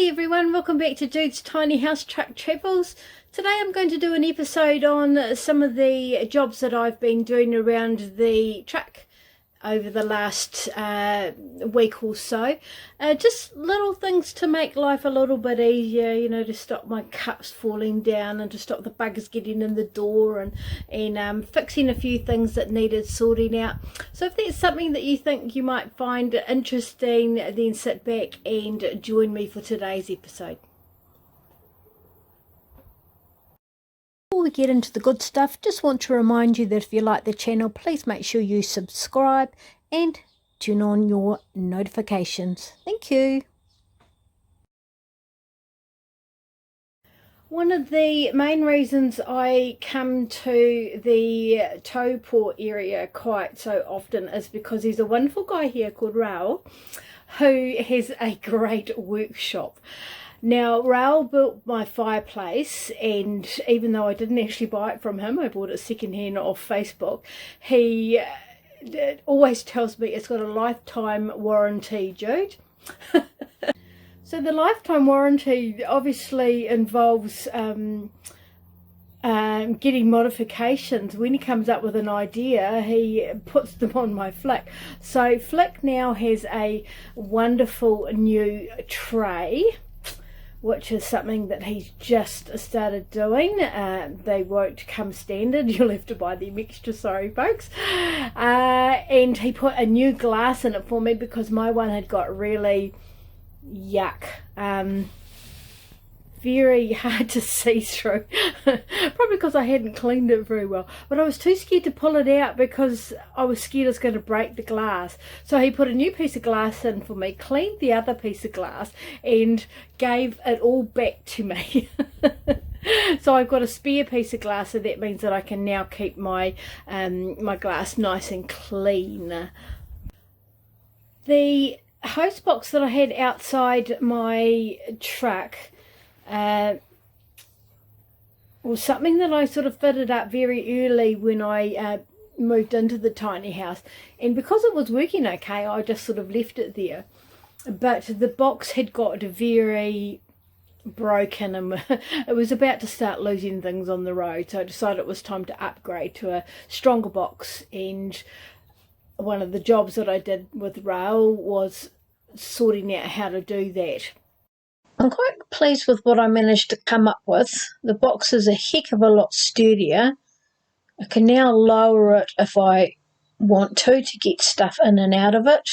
everyone, welcome back to Jude's Tiny House Truck Travels. Today I'm going to do an episode on some of the jobs that I've been doing around the truck over the last week or so. Just little things to make life a little bit easier, you know, to stop my cups falling down and to stop the buggers getting in the door, and fixing a few things that needed sorting out. So if that's something that you think you might find interesting, then sit back and join me for today's episode. Before we get into the good stuff, just want to remind you that if you like the channel, please make sure you subscribe and turn on your notifications. Thank you. One of the main reasons I come to the Taupō area quite so often is because there's a wonderful guy here called Raul who has a great workshop. Now, Raul built my fireplace, and even though I didn't actually buy it from him, I bought it secondhand off Facebook, he always tells me it's got a lifetime warranty, Jude. So the lifetime warranty obviously involves getting modifications. When he comes up with an idea, he puts them on my Flick. So Flick now has a wonderful new tray, which is something that he's just started doing. They won't come standard, you'll have to buy them extra, sorry folks. And he put a new glass in it for me because my one had got really yuck, very hard to see through. Probably because I hadn't cleaned it very well, but I was too scared to pull it out because I was scared it was going to break the glass. So he put a new piece of glass in for me, cleaned the other piece of glass and gave it all back to me. So I've got a spare piece of glass, so that means that I can now keep my my glass nice and clean. The hose box that I had outside my truck was something that I sort of fitted up very early when I moved into the tiny house, and because it was working okay, I just sort of left it there. But the box had got very broken and it was about to start losing things on the road, so I decided it was time to upgrade to a stronger box. And one of the jobs that I did with Rail was sorting out how to do that. I'm quite pleased with what I managed to come up with. The box is a heck of a lot sturdier. I can now lower it if I want to get stuff in and out of it.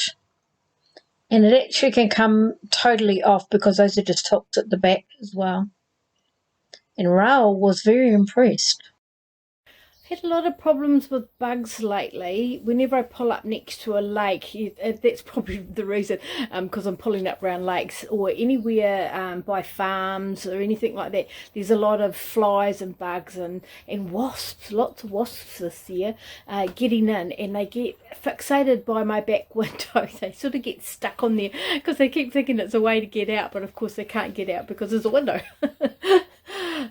And it actually can come totally off because those are just hooks at the back as well. And Raul was very impressed. Had a lot of problems with bugs lately. Whenever I pull up next to a lake, that's probably the reason, because I'm pulling up around lakes or anywhere by farms or anything like that, there's a lot of flies and bugs and wasps, lots of wasps this year, getting in, and they get fixated by my back window. They sort of get stuck on there because they keep thinking it's a way to get out, but of course they can't get out because there's a window.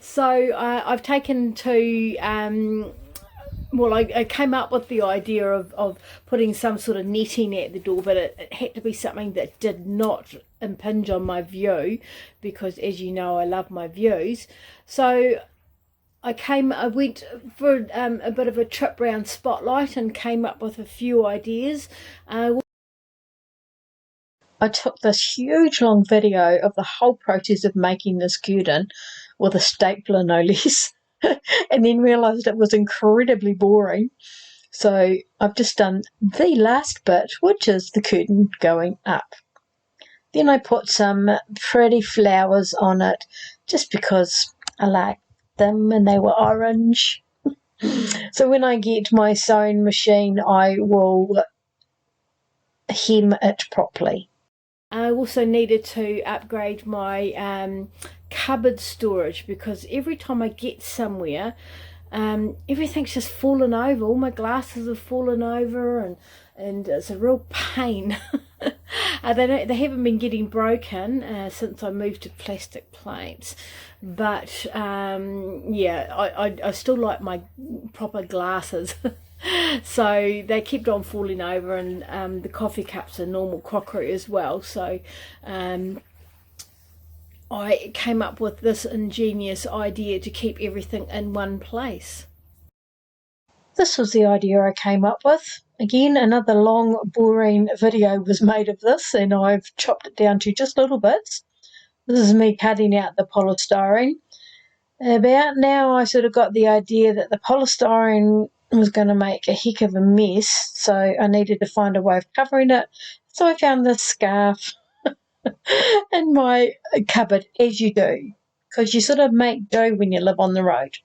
So I've taken to well, I came up with the idea of putting some sort of netting at the door, but it had to be something that did not impinge on my view, because as you know, I love my views. So I went for a bit of a trip round Spotlight and came up with a few ideas. I took this huge long video of the whole process of making this curtain with a stapler, no less. And then realised it was incredibly boring. So I've just done the last bit, which is the curtain going up. Then I put some pretty flowers on it just because I liked them and they were orange. So when I get my sewing machine, I will hem it properly. I also needed to upgrade my cupboard storage, because every time I get somewhere, everything's just fallen over. All my glasses have fallen over, and it's a real pain. They haven't been getting broken since I moved to plastic plates, but yeah, I still like my proper glasses. So they kept on falling over, and the coffee cups are normal crockery as well, so I came up with this ingenious idea to keep everything in one place. This was the idea I came up with. Again, another long, boring video was made of this, and I've chopped it down to just little bits. This is me cutting out the polystyrene. About now, I sort of got the idea that the polystyrene was going to make a heck of a mess, so I needed to find a way of covering it. So I found this scarf in my cupboard, as you do, because you sort of make do when you live on the road.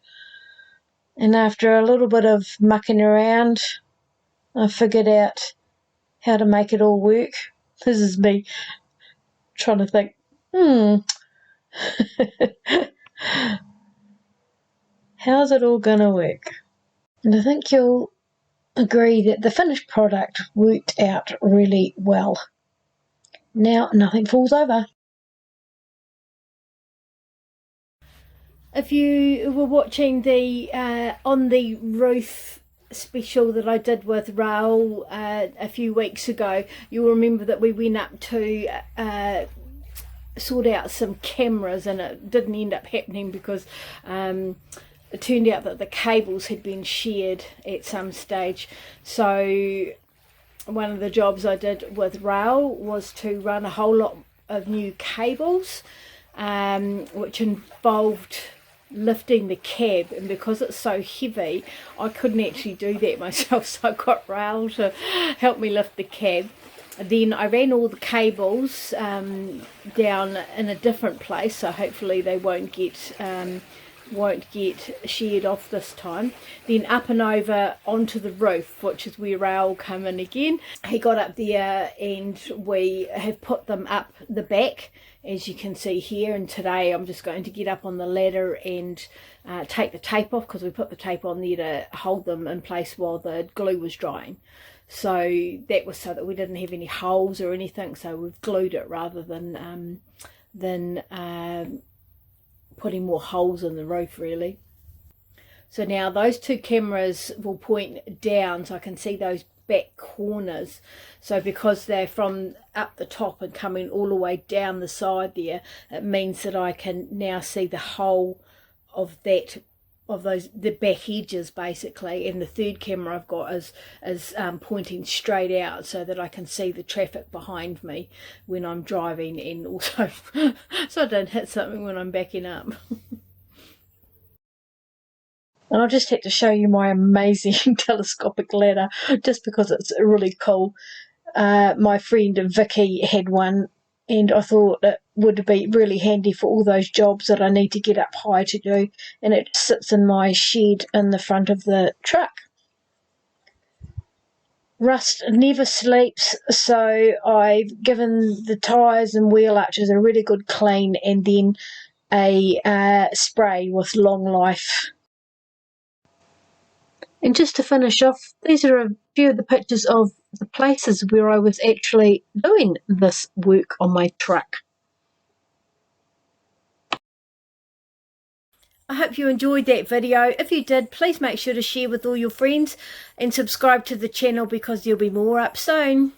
And after a little bit of mucking around, I figured out how to make it all work. This is me trying to think, how's it all going to work? And I think you'll agree that the finished product worked out really well. Now nothing falls over. If you were watching the on the roof special that I did with Raoul a few weeks ago, you'll remember that we went up to sort out some cameras, and it didn't end up happening because it turned out that the cables had been shared at some stage. So one of the jobs I did with Raoul was to run a whole lot of new cables, which involved lifting the cab, and because it's so heavy I couldn't actually do that myself, so I got Raoul to help me lift the cab. Then I ran all the cables down in a different place, so hopefully they won't get sheared off this time. Then up and over onto the roof, which is where Raoul came in again. He got up there and we have put them up the back, as you can see here. And today I'm just going to get up on the ladder and take the tape off, because we put the tape on there to hold them in place while the glue was drying. So that was so that we didn't have any holes or anything, so we've glued it rather than putting more holes in the roof, really. So now those two cameras will point down, so I can see those back corners. So because they're from up the top and coming all the way down the side there, it means that I can now see the whole of that, of those, the back edges basically. And the third camera I've got is pointing straight out, so that I can see the traffic behind me when I'm driving, and also so I don't hit something when I'm backing up. And I just had to show you my amazing telescopic ladder, just because it's really cool. My friend Vicky had one, and I thought it would be really handy for all those jobs that I need to get up high to do, and it sits in my shed in the front of the truck. Rust never sleeps, so I've given the tyres and wheel arches a really good clean, and then a spray with Long Life. And just to finish off, these are a few of the pictures of the places where I was actually doing this work on my truck. I hope you enjoyed that video. If you did, please make sure to share with all your friends and subscribe to the channel, because there'll be more up soon.